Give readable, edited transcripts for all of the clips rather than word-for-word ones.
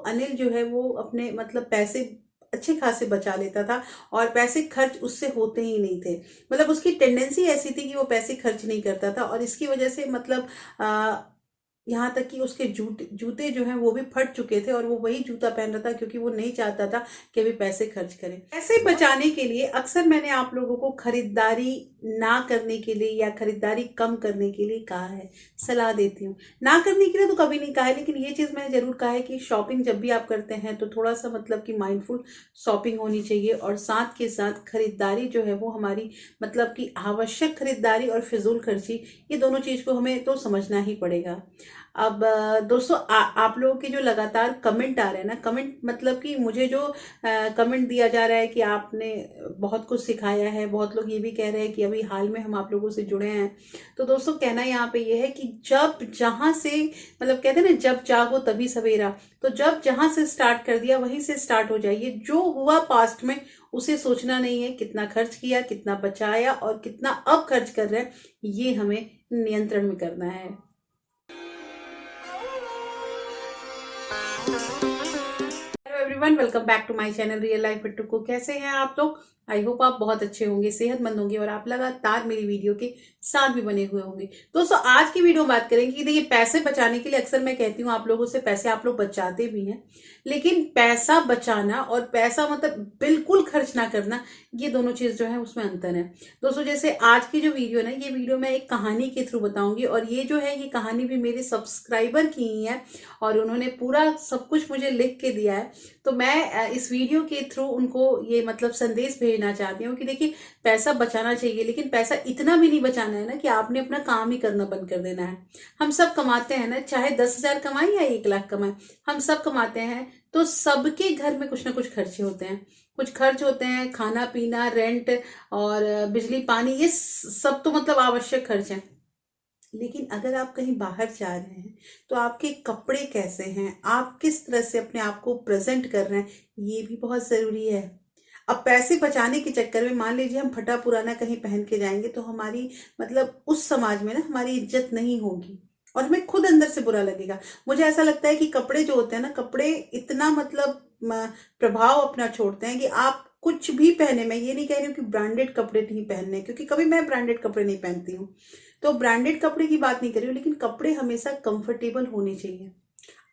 अनिल जो है वो अपने मतलब पैसे अच्छे खासे बचा लेता था और पैसे खर्च उससे होते ही नहीं थे। मतलब उसकी टेंडेंसी ऐसी थी कि वो पैसे खर्च नहीं करता था और इसकी वजह से मतलब यहाँ तक कि उसके जूते जूते जो हैं वो भी फट चुके थे और वो वही जूता पहन रहा था क्योंकि वो नहीं चाहता था कि अभी पैसे खर्च करें। पैसे बचाने के लिए अक्सर मैंने आप लोगों को खरीदारी ना करने के लिए या खरीदारी कम करने के लिए कहा है, सलाह देती हूँ। ना करने के लिए तो कभी नहीं कहा है, लेकिन ये चीज़ मैंने ज़रूर कहा है कि शॉपिंग जब भी आप करते हैं तो थोड़ा सा मतलब कि माइंडफुल शॉपिंग होनी चाहिए और साथ के साथ खरीदारी जो है वो हमारी मतलब कि आवश्यक खरीदारी और फिजूल खर्ची, ये दोनों चीज़ को हमें तो समझना ही पड़ेगा। अब दोस्तों आप लोगों के जो लगातार कमेंट आ रहे हैं ना, कमेंट मतलब कि मुझे जो कमेंट दिया जा रहा है कि आपने बहुत कुछ सिखाया है, बहुत लोग ये भी कह रहे हैं कि अभी हाल में हम आप लोगों से जुड़े हैं। तो दोस्तों कहना यहाँ पे ये है कि जब जहाँ से मतलब कहते हैं ना, जब जागो तभी सवेरा। तो जब जहाँ से स्टार्ट कर दिया वहीं से स्टार्ट हो जाइए। जो हुआ पास्ट में उसे सोचना नहीं है, कितना खर्च किया, कितना बचाया और कितना अब खर्च कर रहे हैं, ये हमें नियंत्रण में करना है। Hello everyone, welcome back to my channel real life with Tuku. कैसे हैं आप लोग? आई होप आप बहुत अच्छे होंगे, सेहतमंद होंगे और आप लगातार मेरी वीडियो के साथ भी बने हुए होंगे। दोस्तों आज की वीडियो में बात करेंगे कि देखिए, पैसे बचाने के लिए अक्सर मैं कहती हूँ आप लोगों से, पैसे आप लोग बचाते भी हैं, लेकिन पैसा बचाना और पैसा मतलब बिल्कुल खर्च ना करना, ये दोनों चीज जो है उसमें अंतर है। दोस्तों जैसे आज की जो वीडियो है ना, ये वीडियो मैं एक कहानी के थ्रू बताऊंगी और ये जो है ये कहानी भी मेरे सब्सक्राइबर की ही है और उन्होंने पूरा सब कुछ मुझे लिख के दिया है। तो मैं इस वीडियो के थ्रू उनको ये मतलब संदेश भेजना चाहती हूँ कि देखिए, पैसा बचाना चाहिए, लेकिन पैसा इतना भी नहीं बचाना है ना कि आपने अपना काम ही करना बंद कर देना है। हम सब कमाते हैं ना, चाहे 10,000 कमाए या 1 लाख कमाए, हम सब कमाते हैं। तो सबके घर में कुछ ना कुछ खर्चे होते हैं। कुछ खर्च होते हैं, खाना पीना, रेंट और बिजली पानी, ये सब तो मतलब आवश्यक खर्च हैं। लेकिन अगर आप कहीं बाहर जा रहे हैं तो आपके कपड़े कैसे हैं, आप किस तरह से अपने आप को प्रेजेंट कर रहे हैं, ये भी बहुत जरूरी है। अब पैसे बचाने के चक्कर में मान लीजिए हम फटा पुराना कहीं पहन के जाएंगे तो हमारी मतलब उस समाज में ना हमारी इज्जत नहीं होगी और हमें खुद अंदर से बुरा लगेगा। मुझे ऐसा लगता है कि कपड़े जो होते हैं ना, कपड़े इतना मतलब प्रभाव अपना छोड़ते हैं कि आप कुछ भी पहने। मैं ये नहीं कह रही हूँ कि ब्रांडेड कपड़े नहीं पहनने, क्योंकि कभी मैं ब्रांडेड कपड़े नहीं पहनती हूँ, तो ब्रांडेड कपड़े की बात नहीं कर रही हूँ, लेकिन कपड़े हमेशा कंफर्टेबल होने चाहिए।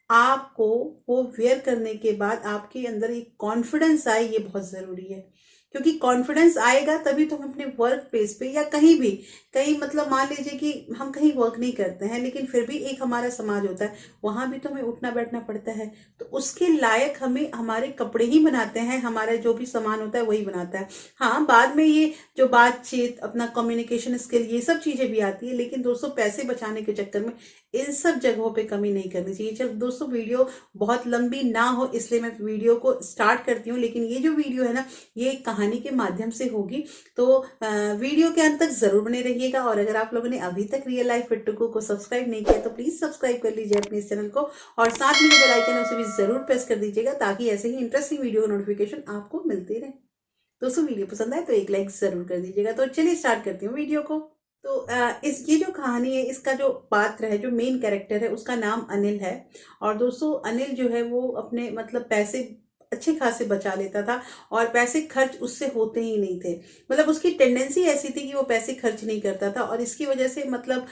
आपको वो वेयर करने के बाद आपके अंदर एक कॉन्फिडेंस आए, ये बहुत जरूरी है। क्योंकि कॉन्फिडेंस आएगा तभी तो हम अपने वर्क प्लेस पे या कहीं भी, कहीं मतलब मान लीजिए कि हम कहीं वर्क नहीं करते हैं लेकिन फिर भी एक हमारा समाज होता है, वहां भी तो हमें उठना बैठना पड़ता है। तो उसके लायक हमें हमारे कपड़े ही बनाते हैं, हमारा जो भी सामान होता है वही बनाता है। हाँ, बाद में ये जो बातचीत, अपना कम्युनिकेशन स्किल, ये सब चीजें भी आती है, लेकिन दोस्तों पैसे बचाने के चक्कर में इन सब जगहों पे कमी नहीं करनी चाहिए। चल दोस्तों, वीडियो बहुत लंबी ना हो इसलिए मैं वीडियो को स्टार्ट करती हूँ, लेकिन ये जो वीडियो है ना, ये एक कहानी के माध्यम से होगी। तो वीडियो के अंत तक जरूर बने रहिएगा और अगर आप लोगों ने अभी तक रियल लाइफ विद टुकू को सब्सक्राइब नहीं किया तो प्लीज सब्सक्राइब कर लीजिए अपने इस चैनल को और साथ में जो बेल आइकन है उसे भी जरूर प्रेस कर दीजिएगा ताकि ऐसे ही इंटरेस्टिंग वीडियो का नोटिफिकेशन आपको मिलते रहे। दोस्तों वीडियो पसंद आए तो एक लाइक जरूर कर दीजिएगा। तो चलिए स्टार्ट करती हूँ वीडियो को। तो इस ये जो कहानी है, इसका जो पात्र है, जो मेन कैरेक्टर है, उसका नाम अनिल है। और दोस्तों अनिल जो है वो अपने मतलब पैसे अच्छे खासे बचा लेता था और पैसे खर्च उससे होते ही नहीं थे। मतलब उसकी टेंडेंसी ऐसी थी कि वो पैसे खर्च नहीं करता था और इसकी वजह से मतलब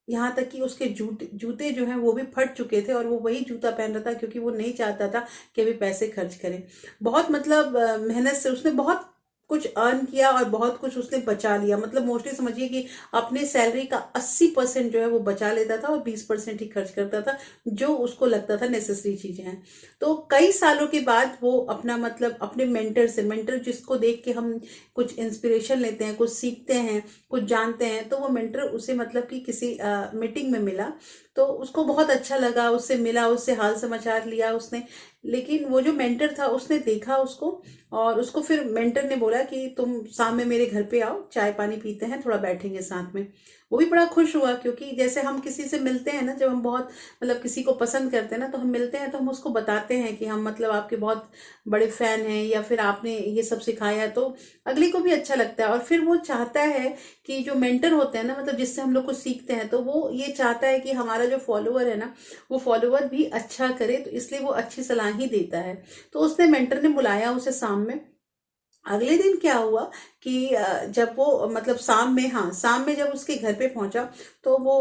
यहाँ तक कि उसके जूते जूते जो हैं वो भी फट चुके थे और वो वही जूता पहन रहा था क्योंकि वो नहीं चाहता था कि अभी पैसे खर्च करें। बहुत मतलब मेहनत से उसने बहुत कुछ अर्न किया और बहुत कुछ उसने बचा लिया। मतलब मोस्टली समझिए कि अपने सैलरी का 80% जो है वो बचा लेता था और 20% ही खर्च करता था, जो उसको लगता था नेसेसरी चीजें हैं। तो कई सालों के बाद वो अपना मतलब अपने मेंटर से, मेंटर जिसको देख के हम कुछ इंस्पिरेशन लेते हैं, कुछ सीखते हैं, कुछ जानते हैं, तो वो मेंटर उसे मतलब कि किसी मीटिंग में मिला। तो उसको बहुत अच्छा लगा, उससे मिला, उससे हाल समाचार लिया उसने। लेकिन वो जो मेंटर था उसने देखा उसको और उसको फिर मेंटर ने बोला कि तुम शाम में मेरे घर पे आओ, चाय पानी पीते हैं, थोड़ा बैठेंगे साथ में। वो भी बड़ा खुश हुआ क्योंकि जैसे हम किसी से मिलते हैं ना, जब हम बहुत मतलब किसी को पसंद करते हैं ना, तो हम मिलते हैं तो हम उसको बताते हैं कि हम मतलब आपके बहुत बड़े फैन हैं या फिर आपने ये सब सिखाया है, तो अगले को भी अच्छा लगता है। और फिर वो चाहता है कि जो मेंटर होते हैं ना, मतलब जिससे हम लोग कुछ सीखते हैं, तो वो ये चाहता है कि हमारा हमारा जो फॉलोअर है ना, वो फॉलोअर भी अच्छा करे, तो इसलिए वो अच्छी सलाह ही देता है। तो उसने मेंटर ने बुलाया उसे शाम में। अगले दिन क्या हुआ कि जब वो मतलब शाम में, हाँ शाम में जब उसके घर पे पहुंचा, तो वो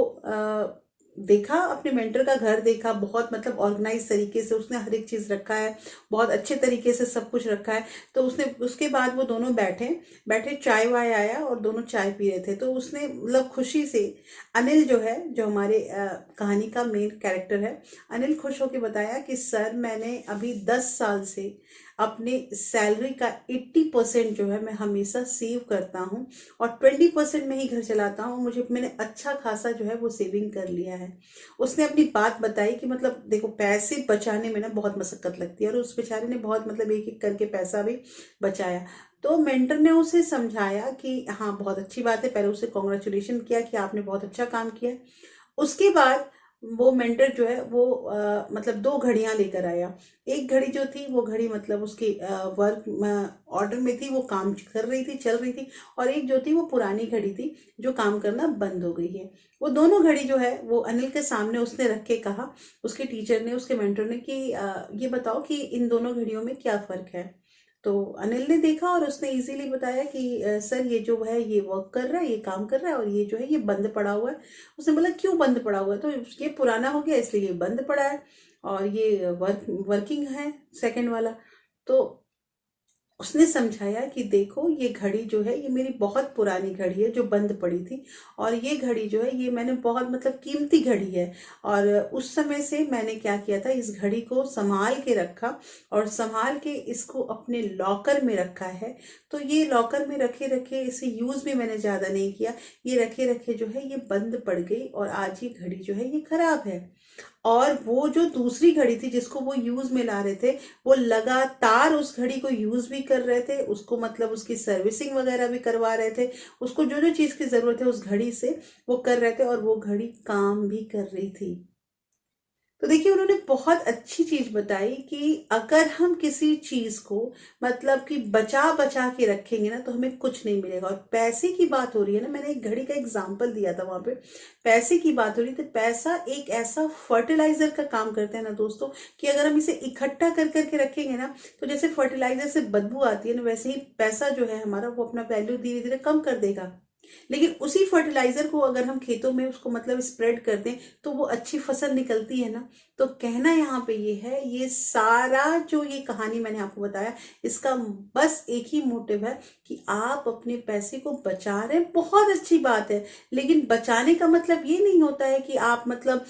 देखा, अपने मेंटर का घर देखा, बहुत मतलब ऑर्गेनाइज तरीके से उसने हर एक चीज रखा है, बहुत अच्छे तरीके से सब कुछ रखा है। तो उसने उसके बाद वो दोनों बैठे बैठे चाय वाय आया और दोनों चाय पी रहे थे, तो उसने मतलब खुशी से, अनिल जो है, जो हमारे कहानी का मेन कैरेक्टर है, अनिल खुश होकर बताया कि सर मैंने अभी 10 साल से अपने सैलरी का 80% जो है मैं हमेशा सेव करता हूँ, और 20% में ही घर चलाता हूँ। मैंने अच्छा खासा जो है वो सेविंग कर लिया है। उसने अपनी बात बताई कि मतलब देखो, पैसे बचाने में ना बहुत मशक्कत लगती है, और उस बेचारे ने बहुत मतलब एक एक करके पैसा भी बचाया। तो मेंटर ने उसे समझाया कि हाँ बहुत अच्छी बात है, पहले उसे कॉन्ग्रेचुलेशन किया कि आपने बहुत अच्छा काम किया। उसके बाद वो मेंटर जो है वो मतलब 2 घड़ियां लेकर आया। एक घड़ी जो थी वो घड़ी मतलब उसकी वर्क ऑर्डर में थी, वो काम कर रही थी, चल रही थी। और एक जो थी वो पुरानी घड़ी थी, जो काम करना बंद हो गई है। वो दोनों घड़ी जो है वो अनिल के सामने उसने रख के कहा, उसके टीचर ने, उसके मेंटर ने, कि ये बताओ कि इन दोनों घड़ियों में क्या फर्क है। तो अनिल ने देखा और उसने इजीली बताया कि सर ये जो है ये वर्क कर रहा है, ये काम कर रहा है, और ये जो है ये बंद पड़ा हुआ है। उसने बोला क्यों बंद पड़ा हुआ है? तो ये पुराना हो गया इसलिए ये बंद पड़ा है, और ये वर्किंग है सेकंड वाला। तो उसने समझाया कि देखो, ये घड़ी जो है ये मेरी बहुत पुरानी घड़ी है जो बंद पड़ी थी, और ये घड़ी जो है ये मैंने बहुत मतलब कीमती घड़ी है। और उस समय से मैंने क्या किया था, इस घड़ी को संभाल के रखा, और संभाल के इसको अपने लॉकर में रखा है। तो ये लॉकर में रखे रखे इसे यूज भी मैंने ज्यादा नहीं किया, ये रखे रखे जो है ये बंद पड़ गई, और आज ये घड़ी जो है ये खराब है। और वो जो दूसरी घड़ी थी जिसको वो यूज में ला रहे थे, वो लगातार उस घड़ी को यूज भी कर रहे थे, उसको मतलब उसकी सर्विसिंग वगैरह भी करवा रहे थे, उसको जो जो चीज की जरूरत है उस घड़ी से वो कर रहे थे, और वो घड़ी काम भी कर रही थी। तो देखिए, उन्होंने बहुत अच्छी चीज बताई कि अगर हम किसी चीज को मतलब कि बचा बचा के रखेंगे ना, तो हमें कुछ नहीं मिलेगा। और पैसे की बात हो रही है ना, मैंने एक घड़ी का एग्जांपल दिया था वहां पे, पैसे की बात हो रही थी। पैसा एक ऐसा फर्टिलाइजर का काम करता है ना दोस्तों, कि अगर हम इसे इकट्ठा कर करके रखेंगे ना, तो जैसे फर्टिलाइजर से बदबू आती है ना, वैसे ही पैसा जो है हमारा वो अपना वैल्यू धीरे धीरे कम कर देगा। लेकिन उसी फर्टिलाइजर को अगर हम खेतों में उसको मतलब स्प्रेड कर दें, तो वो अच्छी फसल निकलती है ना। तो कहना यहाँ पे ये है, ये सारा जो ये कहानी मैंने आपको बताया, इसका बस एक ही मोटिव है कि आप अपने पैसे को बचा रहे हैं, बहुत अच्छी बात है। लेकिन बचाने का मतलब ये नहीं होता है कि आप मतलब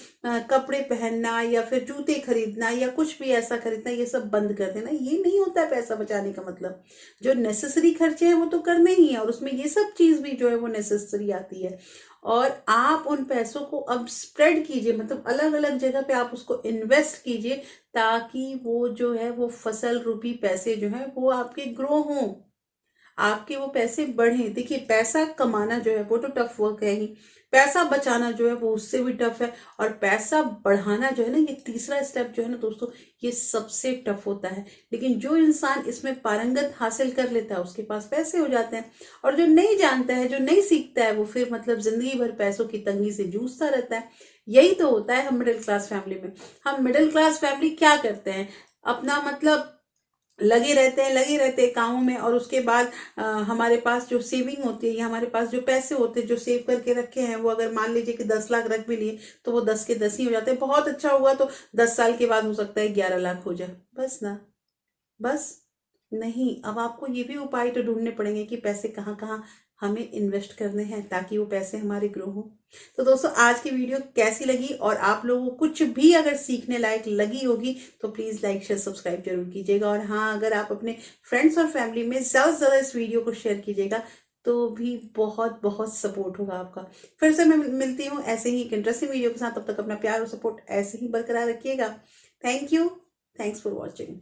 कपड़े पहनना या फिर जूते खरीदना या कुछ भी ऐसा खरीदना ये सब बंद कर देना, ये नहीं होता है पैसा बचाने का मतलब। जो नेसेसरी खर्चे हैं वो तो करने ही है, और उसमें ये सब चीज भी जो है वो नेसेसरी आती है। और आप उन पैसों को अब स्प्रेड कीजिए, मतलब अलग अलग जगह पे आप उसको इन्वेस्ट कीजिए, ताकि वो जो है वो फसल रूपी पैसे जो है वो आपके ग्रो हों, आपके वो पैसे बढ़े। देखिए, पैसा कमाना जो है वो तो टफ वर्क है ही, पैसा बचाना जो है वो उससे भी टफ है, और पैसा बढ़ाना जो है ना, ये तीसरा स्टेप जो है ना दोस्तों, ये सबसे टफ होता है। लेकिन जो इंसान इसमें पारंगत हासिल कर लेता है उसके पास पैसे हो जाते हैं, और जो नहीं जानता है, जो नहीं सीखता है, वो फिर मतलब जिंदगी भर पैसों की तंगी से जूझता रहता है। यही तो होता है हम मिडिल क्लास फैमिली में। हम मिडिल क्लास फैमिली क्या करते हैं, अपना मतलब लगे रहते हैं कामों में, और उसके बाद हमारे पास जो सेविंग होती है, या हमारे पास जो पैसे होते हैं जो सेव करके रखे हैं, वो अगर मान लीजिए कि 10 लाख रख भी लिए, तो वो 10 के 10 ही हो जाते हैं। बहुत अच्छा हुआ तो 10 साल के बाद हो सकता है 11 लाख हो जाए, बस ना, बस। नहीं, अब आपको ये भी उपाय तो ढूंढने पड़ेंगे कि पैसे कहाँ कहाँ हमें इन्वेस्ट करने हैं, ताकि वो पैसे हमारे ग्रो हो। तो दोस्तों, आज की वीडियो कैसी लगी, और आप लोगों को कुछ भी अगर सीखने लायक लगी होगी, तो प्लीज लाइक शेयर सब्सक्राइब जरूर कीजिएगा। और हाँ, अगर आप अपने फ्रेंड्स और फैमिली में ज्यादा से ज्यादा इस वीडियो को शेयर कीजिएगा, तो भी बहुत बहुत सपोर्ट होगा आपका। फिर से मैं मिलती हूँ ऐसे ही एक इंटरेस्टिंग वीडियो के साथ, तब तक अपना प्यार और सपोर्ट ऐसे ही बरकरार रखिएगा। Thank you. Thanks for watching.